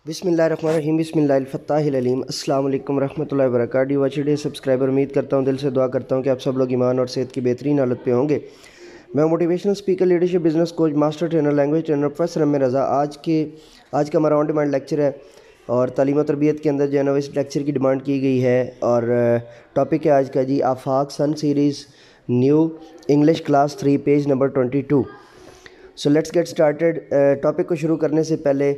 بسم اللہ الرحمن الرحیم، بسم اللہ الفتاح العلیم۔ السلام علیکم ورحمۃ اللہ وبرکاتہ۔ واچ سبسکرائبر، امید کرتا ہوں، دل سے دعا کرتا ہوں کہ آپ سب لوگ ایمان اور صحت کی بہترین حالت پہ ہوں گے۔ میں motivational speaker, leadership, business coach, master trainer, language trainer professor Amir Raza. آج کا ہمارا آن ڈیمانڈ لیکچر ہے اور تعلیم و تربیت کے اندر جو ہے نا اس لیکچر کی ڈیمانڈ کی گئی ہے، اور ٹاپک ہے آج کا جی Afaq sun series new English class 3 page number 22۔ So let's get started. Topic کو شروع کرنے سے پہلے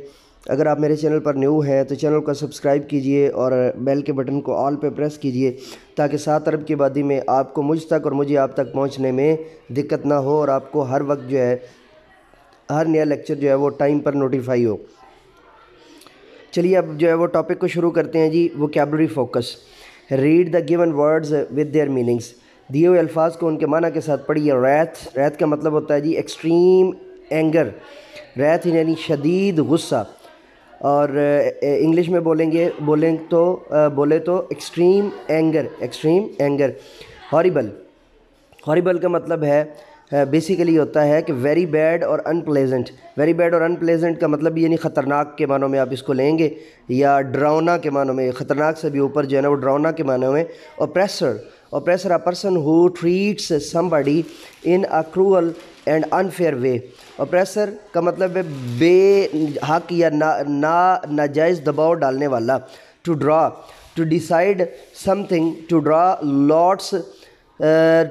اگر آپ میرے چینل پر نیو ہیں تو چینل کو سبسکرائب کیجئے اور بیل کے بٹن کو آل پہ پریس کیجئے تاکہ 7 ارب کی آبادی میں آپ کو مجھ تک اور مجھے آپ تک پہنچنے میں دقت نہ ہو اور آپ کو ہر وقت جو ہے ہر نیا لیکچر جو ہے وہ ٹائم پر نوٹیفائی ہو۔ چلیے اب جو ہے وہ ٹاپک کو شروع کرتے ہیں جی۔ Vocabulary focus. Read the given words with their meanings. دیے ہوئے الفاظ کو ان کے معنی کے ساتھ پڑھیے۔ ریت کا مطلب ہوتا ہے جی ایکسٹریم اینگر، ریت یعنی شدید غصہ، اور انگلش میں بولیں تو ایکسٹریم اینگر۔ ہاریبل کا مطلب ہے بیسیکلی ہوتا ہے کہ ویری بیڈ اور انپلیزنٹ۔ ویری بیڈ اور انپلیزنٹ کا مطلب یعنی خطرناک کے معنوں میں آپ اس کو لیں گے، یا ڈراؤنا کے معنوں میں، خطرناک سے بھی اوپر جو ہے نا وہ ڈراؤنا کے معنوں میں۔ Oppressor a person who treats somebody in a cruel and unfair way۔ oppressor کا مطلب ہے بے حق یا ناجائز دباؤ ڈالنے والا۔ to decide something، to draw lots،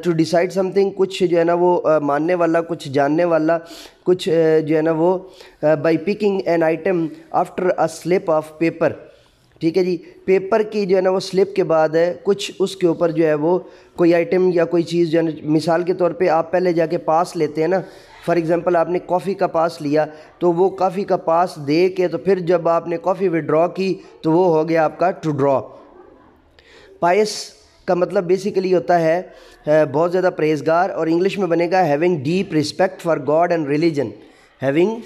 to decide something کچھ جو ہے نا وہ ماننے والا، کچھ جاننے والا، کچھ جو ہے نا وہ by picking an item after a slip of paper۔ ٹھیک ہے جی، پیپر کی جو ہے نا وہ سلپ کے بعد ہے کچھ اس کے اوپر جو ہے وہ کوئی آئٹم یا کوئی چیز جو ہے نا، مثال کے طور پہ آپ پہلے جا کے پاس لیتے ہیں نا، فار ایگزامپل آپ نے کافی کا پاس لیا تو وہ کافی کا پاس دے کے تو پھر جب آپ نے کافی وڈرا کی تو وہ ہو گیا آپ کا ٹو ڈرا۔ پائس کا مطلب بیسیکلی ہوتا ہے بہت زیادہ پرہیزگار، اور انگلش میں بنے گا having deep respect for God and religion. Having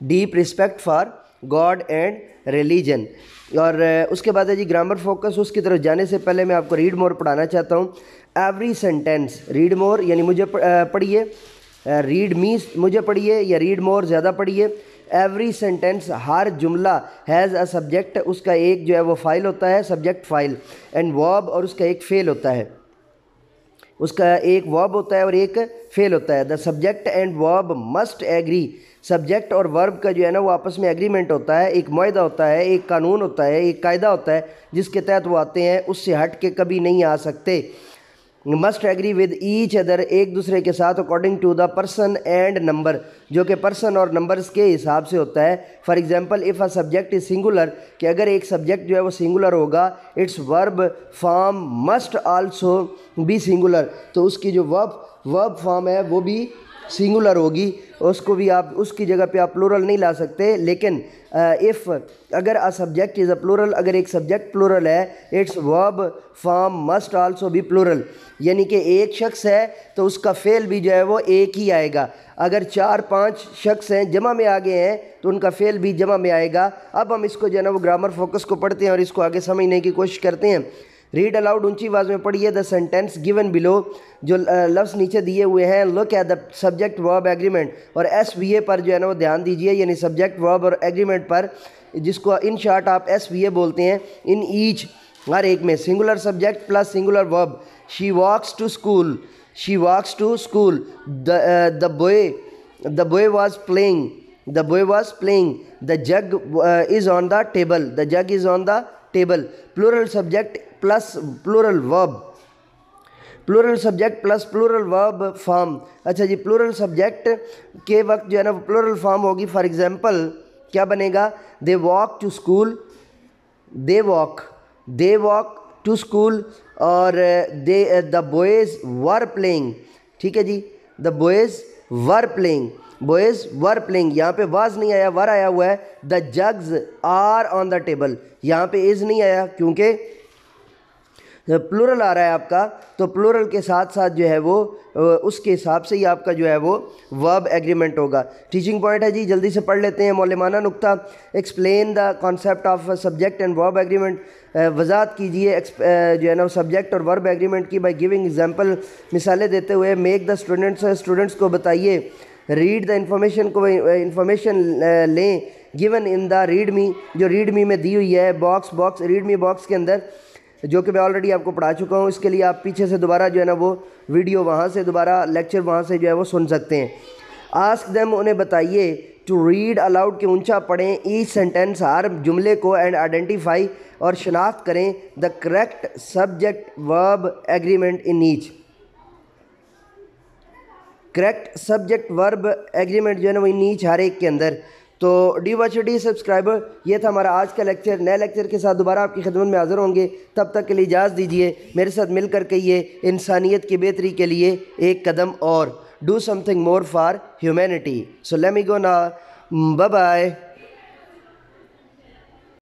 deep respect for God and religion. اور اس کے بعد ہے جی گرامر فوکس۔ اس کی طرف جانے سے پہلے میں آپ کو ریڈ مور پڑھانا چاہتا ہوں۔ ایوری سینٹینس، ریڈ مور یعنی مجھے پڑھیے، ریڈ می مجھے پڑھیے، یا ریڈ مور زیادہ پڑھیے۔ ایوری سینٹینس، ہر جملہ ہیز اے سبجیکٹ، اس کا ایک جو ہے وہ فائل ہوتا ہے، سبجیکٹ فائل، اینڈ ورب، اور اس کا ایک فعل ہوتا ہے، اس کا ایک ورب ہوتا ہے اور ایک فعل ہوتا ہے۔ دا سبجیکٹ اینڈ ورب مسٹ ایگری۔ سبجیکٹ اور ورب کا جو ہے نا وہ آپس میں ایگریمنٹ ہوتا ہے، ایک معاہدہ ہوتا ہے، ایک قانون ہوتا ہے، ایک قاعدہ ہوتا ہے جس کے تحت وہ آتے ہیں، اس سے ہٹ کے کبھی نہیں آ سکتے۔ Must agree with each other, ایک دوسرے کے ساتھ، according to the person and number, جو کہ پرسن اور نمبرز کے حساب سے ہوتا ہے۔ For example if a subject is singular, کہ اگر ایک سبجیکٹ جو ہے وہ سنگولر ہوگا، its verb form must also be singular, تو اس کی جو ورب فارم ہے وہ بھی سنگولر ہوگی، اس کو بھی آپ اس کی جگہ پہ آپ پلورل نہیں لا سکتے۔ لیکن اف اگر a subject is a plural، اگر ایک سبجیکٹ پلورل ہے، it's verb form must also be plural، یعنی کہ ایک شخص ہے تو اس کا فعل بھی جو ہے وہ ایک ہی آئے گا۔ اگر 4-5 شخص ہیں جمع میں آگے ہیں تو ان کا فعل بھی جمع میں آئے گا۔ اب ہم اس کو جو ہے نا وہ گرامر فوکس کو پڑھتے ہیں اور اس کو آگے سمجھنے کی کوشش کرتے ہیں۔ ریڈ الاؤڈ، اونچی آواز میں پڑھیے۔ دا سینٹینس گیون بلو، جو لفظ نیچے دیے ہوئے ہیں۔ لک ایٹ دا سبجیکٹ ورب ایگریمنٹ، اور ایس وی اے پر جو ہے نا وہ دھیان دیجیے، یعنی سبجیکٹ ورب اور ایگریمنٹ پر، جس کو ان شارٹ آپ ایس وی اے بولتے ہیں۔ ان ایچ، ہر ایک میں، singular subject plus singular verb. She walks to school, she walks to school. The boy was playing, the boy was playing. The jug is on the table, the jug is on the table. Plural subject plus plural verb, plural subject plus plural verb form. اچھا جی، plural subject کے وقت جو ہے نا plural form ہوگی۔ For example کیا بنے گا؟ They walk to school, they walk to school, اور دا بوائز ور پلینگ۔ ٹھیک ہے جی، the boys were playing, boys were playing, یہاں پہ واز نہیں آیا، ور آیا ہوا ہے۔ دا جگز آر آن دا ٹیبل، یہاں پہ از نہیں آیا کیونکہ پلورل آ رہا ہے آپ کا، تو پلورل کے ساتھ ساتھ جو ہے وہ اس کے حساب سے ہی آپ کا جو ہے وہ ورب ایگریمنٹ ہوگا۔ ٹیچنگ پوائنٹ ہے جی، جلدی سے پڑھ لیتے ہیں۔ معلمانہ نقطہ، explain the concept of subject and ورب ایگریمنٹ، وضاحت کیجیے جو ہے نا سبجیکٹ اور ورب ایگریمنٹ کی بائی گیونگ ایگزامپل، مثالیں دیتے ہوئے۔ میک دا اسٹوڈنٹس کو بتائیے، ریڈ دا انفارمیشن کو انفارمیشن لیں given in the read me, جو read me میں دی ہوئی ہے باکس read me باکس کے اندر, جو کہ میں آلریڈی آپ کو پڑھا چکا ہوں. اس کے لیے آپ پیچھے سے دوبارہ جو ہے نا وہ ویڈیو وہاں سے دوبارہ لیکچر وہاں سے جو ہے وہ سن سکتے ہیں. آسک دیم, انہیں بتائیے ٹو ریڈ الاؤڈ, کہ اونچا پڑھیں ایچ سینٹینس, ہر جملے کو, اینڈ آئیڈینٹیفائی, اور شناخت کریں دا کریکٹ سبجیکٹ ورب ایگریمنٹ ان ایچ. کریکٹ سبجیکٹ ورب ایگریمنٹ جو ہے نا وہ ان ایچ, ہر ایک کے اندر. تو ڈی واچ ڈی سبسکرائبر, یہ تھا ہمارا آج کا لیکچر. نئے لیکچر کے ساتھ دوبارہ آپ کی خدمت میں حاضر ہوں گے. تب تک کے لیے اجازت دیجیے. میرے ساتھ مل کر کہیے, انسانیت کی بہتری کے لیے ایک قدم اور. Do something more for humanity. So let me go now. Bye bye.